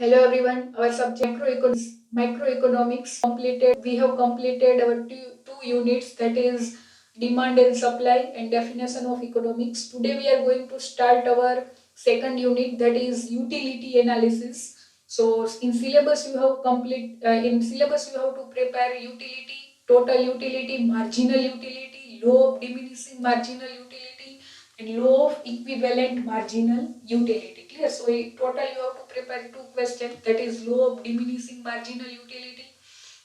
Hello everyone. Our subject microeconomics completed. We have completed our two units, that is demand and supply and definition of economics. Today we are going to start our second unit, that is utility analysis. So in syllabus you have to prepare utility, total utility, marginal utility, law of diminishing marginal utility and law of equivalent marginal utility. Clear? So in total you have to prepare two questions, that is law of diminishing marginal utility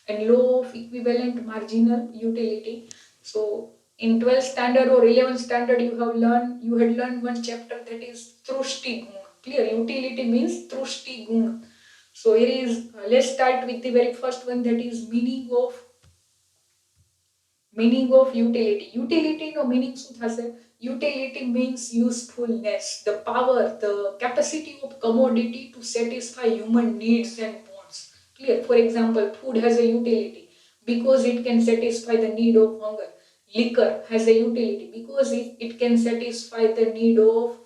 and law of equivalent marginal utility. So in 12th standard or 11th standard you had learned one chapter, that is Trustigung. Clear? Utility means Trustigung. So here is let's start with the very first one, that is meaning of utility. Utility no meaning શું થશે? Utility means usefulness, the power, the capacity of commodity to satisfy human needs and wants. Clear? For example, food has a utility because it can satisfy the need of hunger. Liquor has a utility because it can satisfy the need of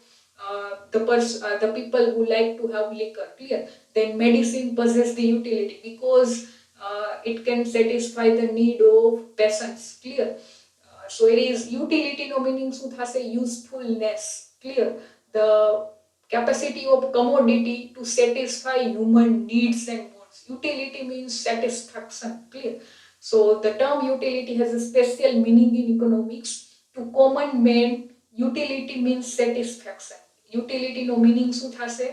the people who like to have liquor. Clear? Then medicine possesses the utility because it can satisfy the need of patients. Clear? So it is utility no meaning શું થશે? Usefulness. Clear? The capacity of commodity to satisfy human needs and wants. Utility means satisfaction. Clear? So the term utility has a special meaning in economics. To common man, utility means satisfaction. Utility no meaning શું થશે?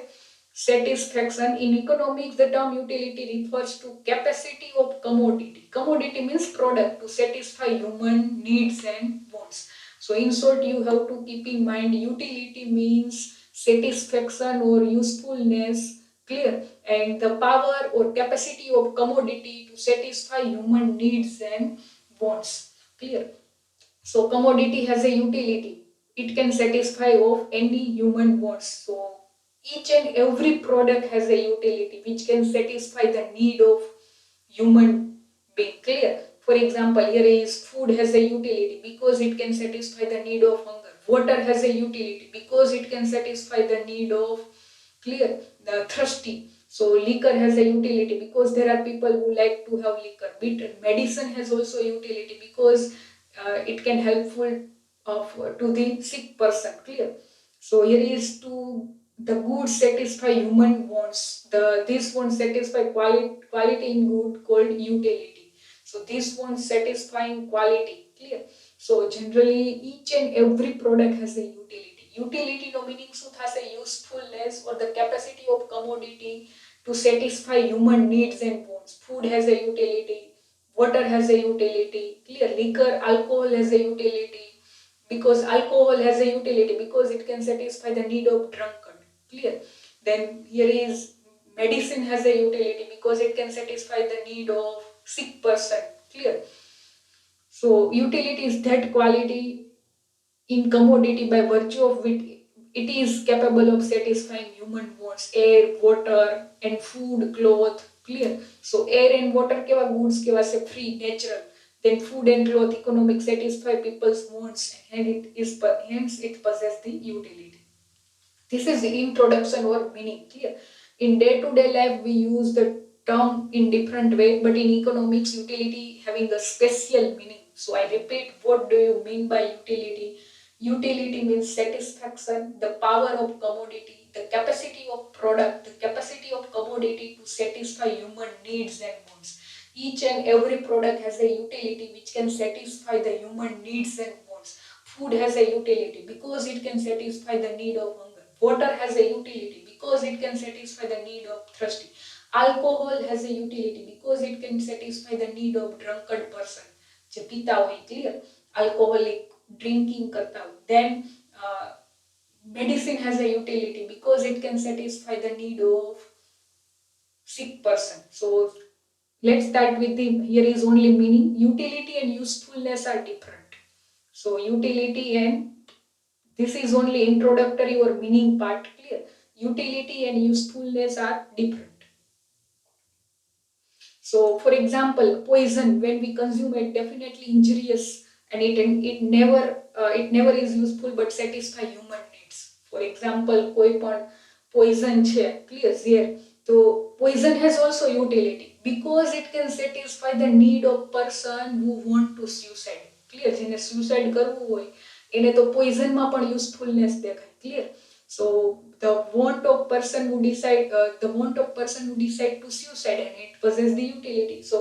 Satisfaction. In economics, the term utility refers to capacity of commodity. Commodity means product to satisfy human needs and wants. So in short, you have to keep in mind utility means satisfaction or usefulness. Clear? And the power or capacity of commodity to satisfy human needs and wants. Clear? So commodity has a utility. It can satisfy of any human wants. So each and every product has a utility which can satisfy the need of human being. Clear? For example, here is food has a utility because it can satisfy the need of hunger. Water has a utility because it can satisfy the need of, clear, the thirsty. So liquor has a utility because there are people who like to have liquor. Medicine has also utility because it can helpful to the sick person. Clear? So here is to the goods satisfy human wants. This wants satisfy quality in good called utility. So this wants satisfying quality. Clear? So generally each and every product has a utility. Utility no meaning શું થશે? Usefulness or the capacity of commodity to satisfy human needs and wants. Food has a utility. Water has a utility. Clear? Liquor, alcohol has a utility because alcohol has a utility because it can satisfy the need of drunkard. Clear? Then here is medicine has a utility because it can satisfy the need of sick person. Clear? So utility is that quality in commodity by virtue of which it is capable of satisfying human wants. Air, water and food, cloth. Clear? So air and water કેવા goods કેવા છે? Free, natural. Then food and cloth, economic, satisfy people's wants and hence it possesses the utility. This is the introduction or meaning. Clear? In day-to-day life we use the term in different way, but in economics utility having a special meaning. So I repeat, what do you mean by utility? Utility means satisfaction, the power of commodity, the capacity of product, the capacity of commodity to satisfy human needs and wants. Each and every product has a utility which can satisfy the human needs and wants. Food has a utility because it can satisfy the need of hunger. Water has a utility because it can satisfy the need of thirsty. Alcohol has a utility because it can satisfy the need of drunkard person. જે પીતા હોય, clear? Alcoholic, drinking કરતા હોય. Then medicine has a utility because it can satisfy the need of sick person. So let's start with here is only meaning. Utility and usefulness are different. So utility and this is only introductory or meaning part. Clear? Utility and usefulness are different. So for example, poison, when we consume it, definitely injurious and it never is useful but satisfy human needs. For example, કોઈ પણ poison છે, clear, zehar, So poison has also utility because it can satisfy the need of person who want to suicide. Clear? જેને suicide કરવું હોય એને તો poison માં પણ usefulness દેખાય. Clear? So the want of person who decide to suicide, and it possesses the utility. So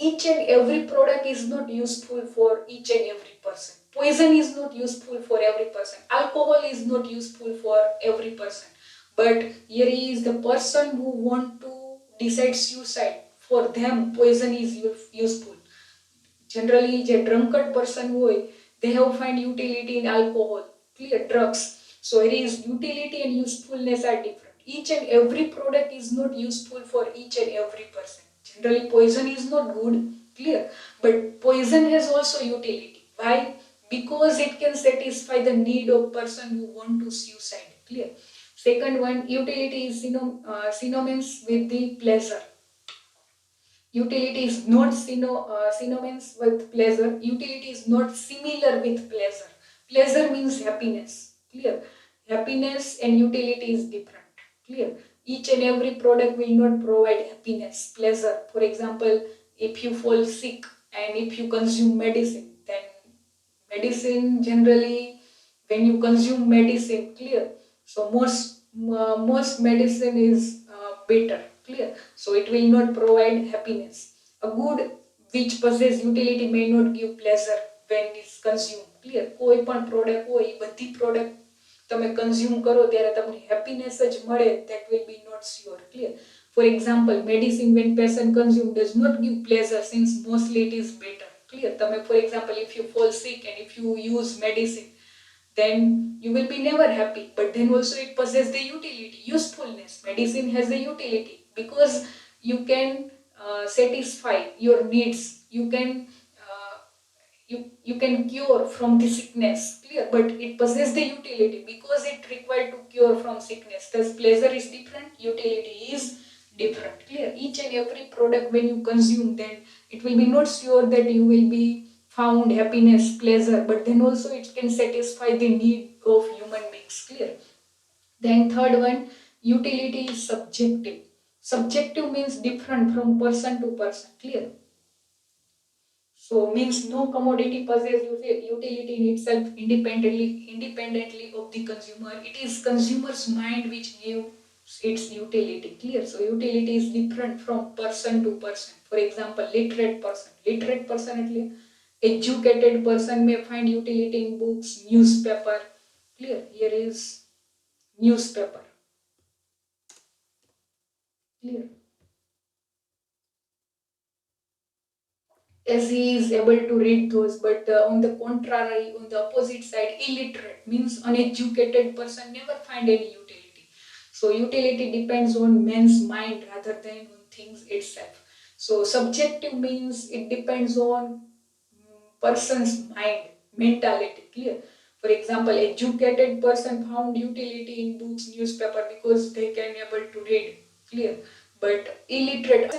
each and every product is not useful for each and every person. Poison is not useful for every person. Alcohol is not useful for every person. But here is the person who want to decide suicide. For them, poison is useful. Generally, a drunkard person they have find utility in alcohol, clear drugs. So it is utility and usefulness are different. Each and every product is not useful for each and every person. Generally, poison is not good, clear. But poison has also utility. Why? Because it can satisfy the need of person who want to suicide, clear. Second one, utility is synonymous with the pleasure. Utility is not synonymous with pleasure. Utility is not similar with pleasure. Pleasure means happiness. Clear? Happiness and utility is different. Clear? Each and every product will not provide happiness, pleasure. For example, if you fall sick and if you consume medicine, then medicine generally, when you consume medicine, clear. So most medicine is better, clear. So it will not provide happiness. A good which possess utility may not give pleasure when it's consumed, clear. કોઈ પણ product હોય એ બધી product તમે consume કરો ત્યારે તમને happiness જ મળે, that will be not sure, clear. For example, medicine when patient consume does not give pleasure since mostly it is better, clear. તમે for example, if you fall sick and if you use medicine, then you will be never happy, but then also it possesses the utility, usefulness. Medicine has a utility because you can satisfy your needs, you can cure from the sickness, clear. But it possesses the utility because it required to cure from sickness. Thus pleasure is different, utility is different, clear. Each and every product when you consume, then it will be not sure that you will be found happiness, pleasure, but then also it can satisfy the need of human beings, clear. Then third one, utility is subjective. Subjective means different from person to person, clear. So means no commodity possesses utility in itself independently of the consumer. It is consumer's mind which gives its utility, clear. So utility is different from person to person. For example, literate person એટલે educated person may find utility in books, newspaper, clear. Here is newspaper, clear. As he is able to read those, but on the contrary, on the opposite side, illiterate means uneducated person never find any utility. So utility depends on man's mind rather than on things itself. So subjective means it depends on person's mind, mentality, clear. For example, educated person found utility in books, newspaper because they can able to read, clear. But illiterate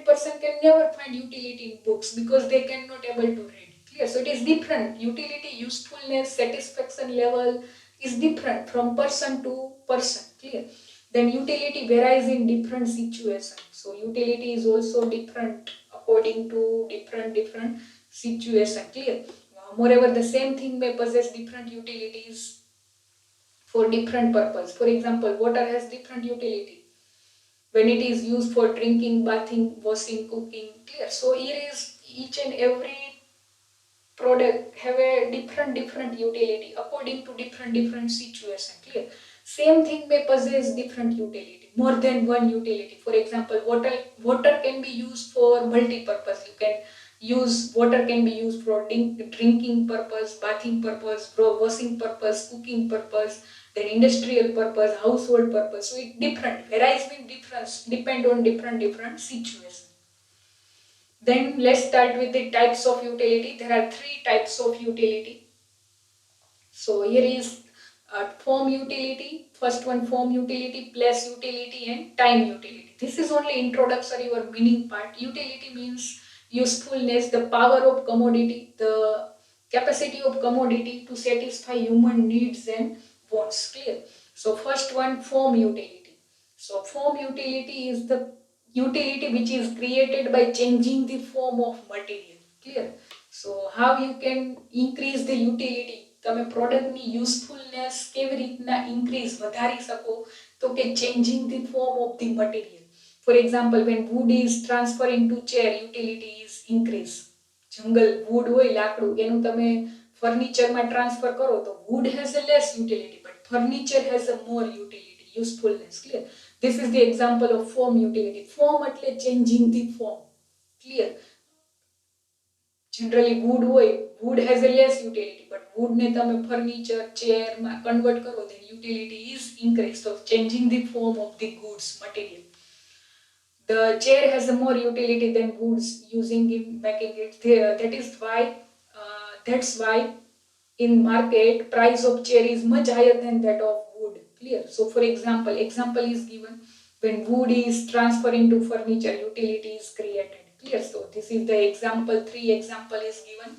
person can never find utility in books because they cannot able to read, clear. So it is different. Utility, usefulness, satisfaction level is different from person to person, clear. Then utility varies in different situations. So utility is also different according to different situation, clear. Moreover, the same thing may possess different utilities for different purpose. For example, water has different utility when it is used for drinking, bathing, washing, cooking, clear. So here is each and every product have a different utility according to different situation, clear. Same thing may possess different utility, more than one utility. For example, water can be used for multi-purpose. You can use water can be used for drinking purpose, bathing purpose, for washing purpose, cooking purpose, then industrial purpose, household purpose. So it different, varies with difference, depend on different situations. Then let's start with the types of utility. There are three types of utility. So here is form utility. First one, form utility, place utility, and time utility. This is only introductory or meaning part. Utility means usefulness, the power of commodity, the capacity of commodity to satisfy human needs and wants, clear. So first one, form utility. So form utility is the utility which is created by changing the form of material. Clear? So how you can increase the utility? તમે પ્રોડક્ટની યુઝફુલનેસ કેવી રીતના increase વધારી શકો? તો કે changing the form of the material. For example, when wood is transferring to chair, utility is increase. જંગલ wood હોય લાકડું એનું તમે ફર્નિચરમાં ટ્રાન્સફર કરો તો wood has a less utility but furniture has a more utility, usefulness. Clear? This is the example of form utility. Form એટલે changing the form. Clear? Generally wood has a less utility but wood ને તમે furniture, chair માં convert કરો then utility is increased. So changing the form of the goods material. The chair has a more utility than woods using in making it there. That's why in market price of chair is much higher than that of wood. Clear? So for example is given when wood is transferring to furniture, utility is created. Clear? So this is the example. 3 example is given.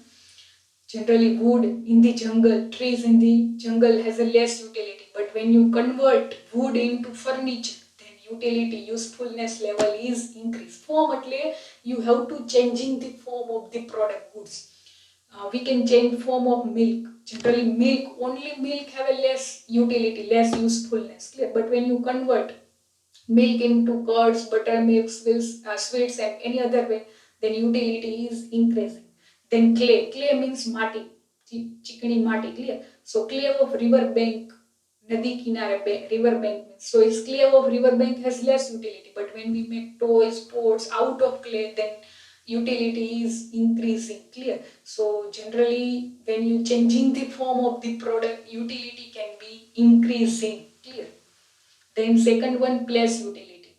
Generally wood in the jungle, trees in the jungle has a less utility but when you convert wood into furniture then utility, usefulness level is increased. Form એટલે you have to changing the form of the product goods. We can change form of milk. Generally only milk have a less utility, less usefulness. Clear? But when you convert milk into curds, buttermilk, sweets and any other way, then utility is increasing. Then clay means mati, chikni mati. Clear? So clay of river bank, nadi kinare river bank means, so its clay of river bank has less utility but when we make toys, pots out of clay then utility is increasing. Clear? So generally when you changing the form of the product, utility can be increasing. Clear? Then second one, place utility.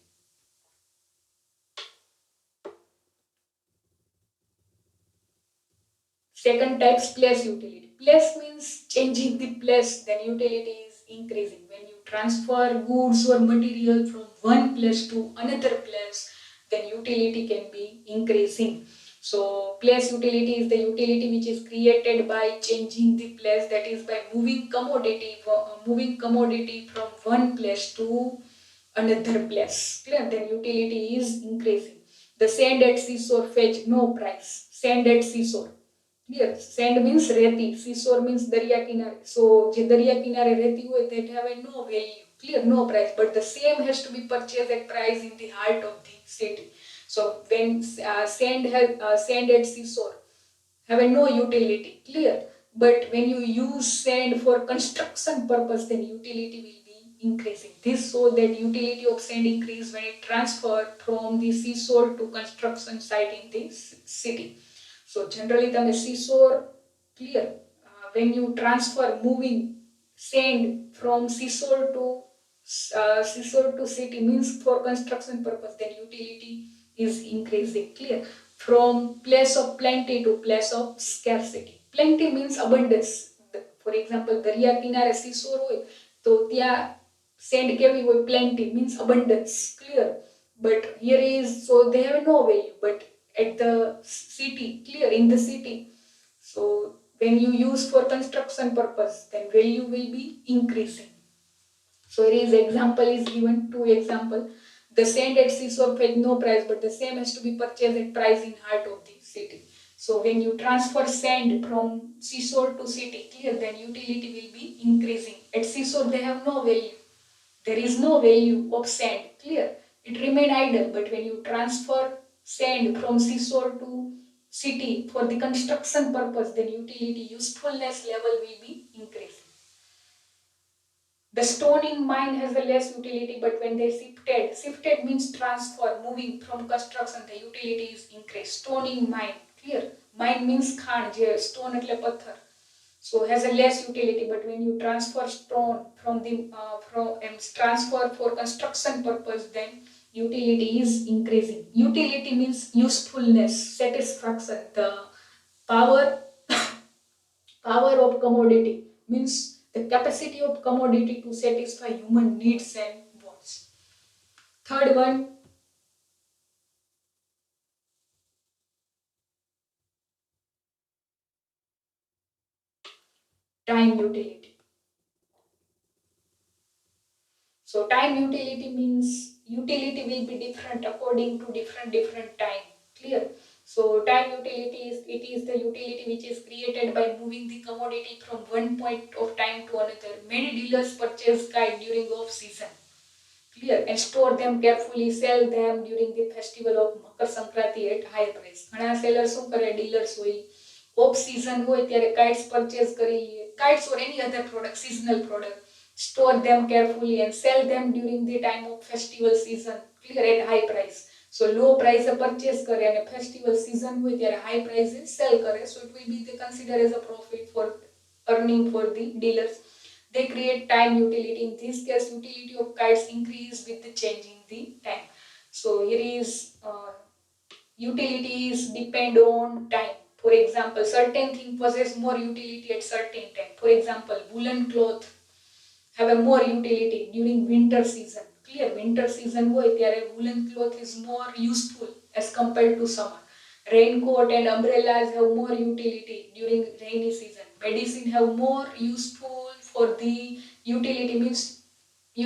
Second type, place utility. Place means changing the place, then utility is increasing. When you transfer goods or material from one place to another place, then utility can be increasing. So place utility is the utility which is created by changing the place, that is by moving commodity from one place to another place. Clear? Then utility is increasing. The sand at seashore fetch no price. Sand at seashore. Clear? Sand means reti, seashore means દરિયા કિનારે. So જે દરિયા કિનારે રેતી હોય that have a no value. Clear? No price. But the same has to be purchased at price in the heart of the city. So when sand at seashore have a no utility. Clear? But when you use sand for construction purpose, then utility will be increasing. This shows that utility of sand increase when it transferred from the seashore to construction site in the city. So generally તમે seashore, clear, when you transfer moving sand from seashore to city means for construction purpose, then utility is increasing. Clear? From place of plenty to place of scarcity. Plenty means abundance. For example, દરિયા કિનારે seashore હોય તો ત્યાં sand કેવી હોય? Plenty means abundance. Clear? But here is, so they have no value but at the city, clear, in the city, so when you use for construction purpose then value will be increasing. So here is example is given, 2 example. The sand at seashore fetch no price but the same has to be purchased at price in heart of the city. So when you transfer sand from seashore to city, clear, then utility will be increasing. At seashore they have no value, there is no value of sand. Clear? It remain idle. But when you transfer sand from seashore to city for the construction purpose, then utility, usefulness level will be increasing. The stone in mine has a less utility but when they shifted means transfer, moving from construction, the utility is increased. Stone in mine. Clear? Mine means ખાણ, જે stone એટલે પથ્થર. So has a less utility but when you transfer stone transfer for construction purpose, then utility is increasing. Utility means usefulness, satisfaction. The power of commodity means the capacity of commodity to satisfy human needs and wants. Third one, time utility. So time utility means utility will be different according to different time. Clear? So time utility is the utility which is created by moving the commodity from one point of time to another. Many dealers purchase kite during off season. Clear? And store them carefully, sell them during the festival of Makar Sankranti at high price. ઘણા seller શું કરે, dealers હોય, off season હોય ત્યારે kites purchase કરી લે, kites or any other product, seasonal product, store them carefully and sell them during the time of festival season. Clear? At high price. So low price purchase કરે અને festival season હોય ત્યારે high price sell કરે. So it will be considered as a profit for earning for the dealers. They create time utility. In this case, utility of kites increase with the changing the time. So here is utilities depend on time. For example, certain thing possess more utility at certain time. For example, woolen cloth have a more utility during winter season. Clear? Winter season હોય ત્યારે woolen cloth is more useful as compared to summer. Raincoat and umbrellas have more utility during rainy season. Medicine have more useful for the utility means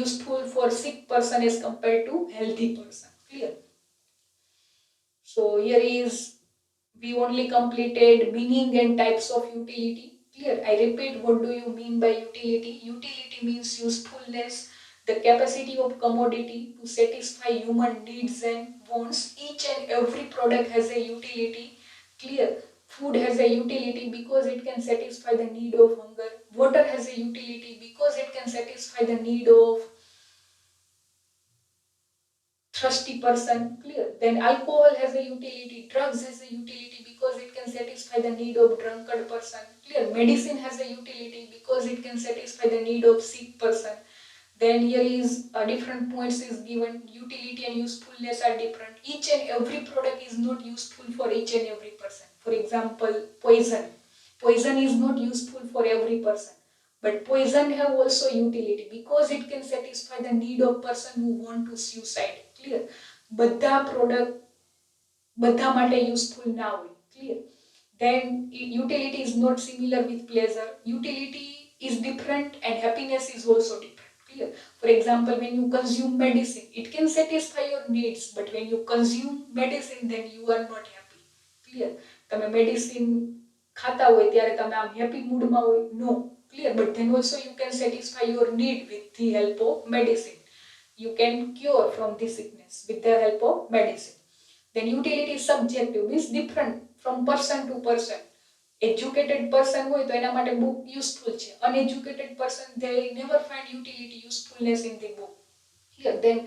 useful for sick person as compared to healthy person. Clear? So here is we only completed meaning and types of utility. Clear? I repeat, what do you mean by utility? Utility means usefulness, the capacity of commodity to satisfy human needs and wants. Each and every product has a utility. Clear? Food has a utility because it can satisfy the need of hunger. Water has a utility because it can satisfy the need of thirsty person. Clear? Then alcohol has a utility, drugs has a utility because it can satisfy the need of drunkard person. Clear? Medicine has a utility because it can satisfy the need of sick person. Then here is different points is given. Utility and usefulness are different. Each and every product is not useful for each and every person. For example, poison is not useful for every person, but poison have also utility because it can satisfy the need of person who want to suicide. Clear? બધા product બધા માટે useful ના હોય. Clear? Then utility is not similar with pleasure. Utility is different and happiness is also different. Clear? For example, when you consume medicine, it can satisfy your needs, but when you consume medicine, then you are not happy. Clear? તમે medicine ખાતા હોય ત્યારે તમે આમ happy mood માં હોય? No. Clear? But then also you can satisfy your need with the help of medicine. You can cure from the sickness with the help of medicine. Then utility is subjective, means different from person to person. Educated person હોય તો એના માટે book useful છે. Uneducated person, they never find utility, usefulness in the book. Here, then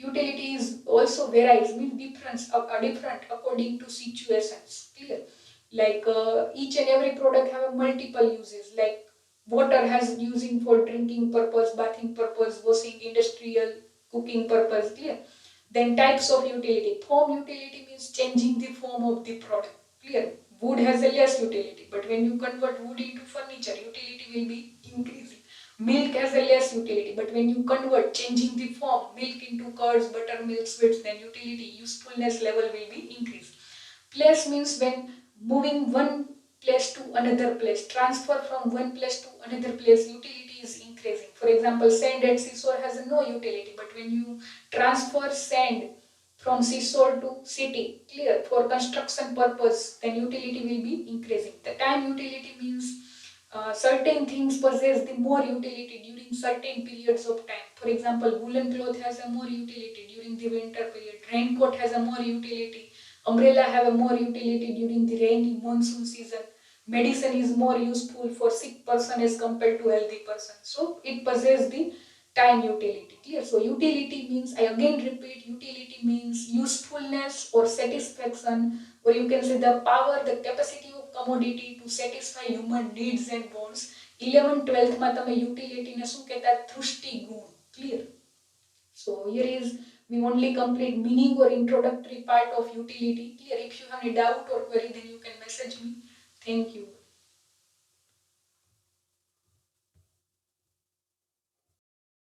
utility is also varies, means different according to situations. Clear? Like each and every product have a multiple uses. Like water has using for drinking purpose, bathing purpose, washing, industrial, cooking purpose. Clear? Then types of utility. Form utility means changing the form of the product. Clear? Wood has a less utility, but when you convert wood into furniture, utility will be increasing. Milk has a less utility, but when you convert, changing the form, milk into curds, buttermilk, sweets, then utility, usefulness level will be increased. Place means when moving one place to another place, transfer from one place to another place, utility is increasing. For example, sand at seashore has no utility, but when you transfer sand from seashore to city, clear, for construction purpose, then utility will be increasing. The time utility means certain things possess the more utility during certain periods of time. For example, woolen cloth has a more utility during the winter period. Raincoat has a more utility. Umbrella have a more utility during the rainy monsoon season. Medicine is more useful for sick person as compared to healthy person. So it possesses the time utility. Clear? So utility means, I again repeat, utility means usefulness or satisfaction, or you can say the power, the capacity of commodity to satisfy human needs and wants. 11th 12th માં તમે utility ને શું કહેતા? તૃષ્ટિ ગુણ. Clear? So here is we only complete meaning or introductory part of utility. Clear? If you have any doubt or query, then you can message me. Thank you.